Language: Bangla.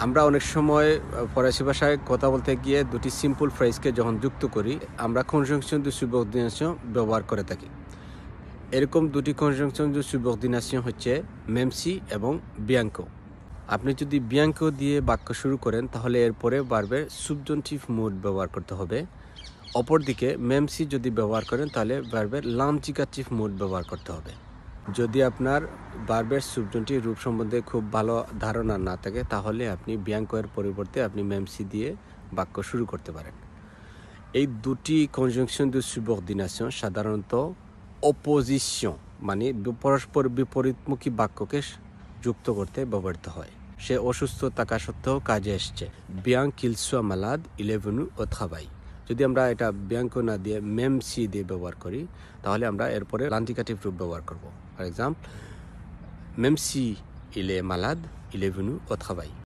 আমরা অনেক সময় ফরাসি ভাষায় কথা বলতে গিয়ে দুটি সিম্পল ফ্রেজকে যখন যুক্ত করি আমরা কনজাংশন দু সুবঅর্ডিনেশন ব্যবহার করে থাকি। এরকম দুটি কনজাংশন দু সুবঅর্ডিনেশন হচ্ছে মেমসি এবং বিয়াঙ্কো। আপনি যদি বিয়াঙ্কো দিয়ে বাক্য শুরু করেন তাহলে এরপরে ভার্বের সাবজুনটিভ মুড ব্যবহার করতে হবে। অপরদিকে মেমসি যদি ব্যবহার করেন তাহলে ভার্বের লামজিগাটিভ মুড ব্যবহার করতে হবে। যদি আপনার ভার্বের সাবজুনটিভ রূপ সম্বন্ধে খুব ভালো ধারণা না থাকে তাহলে আপনি বিয়াঙ্কো এর পরিবর্তে আপনি মেমসি দিয়ে বাক্য শুরু করতে পারেন। এই দুটি কনজাংশন দু সুবঅর্ডিনেশন সাধারণত অপোজিশন মানে পরস্পর বিপরীতমুখী বাক্যকে যুক্ত করতে ব্যবহৃত হয়। সে অসুস্থ থাকা সত্ত্বেও কাজে এসছে। বিয়ান কিল সোয়া মালাদ ইল এ ভেনু ও travail। যদি আমরা এটা বিয়াঙ্কো না দিয়ে মেমসি দিয়ে ব্যবহার করি তাহলে আমরা এরপরে লান্টিকাটিভ রূপ ব্যবহার করব। ফর এক্সাম্পল, মেম সি ইল এ মালাদ ইল এ ভেনু ও travail।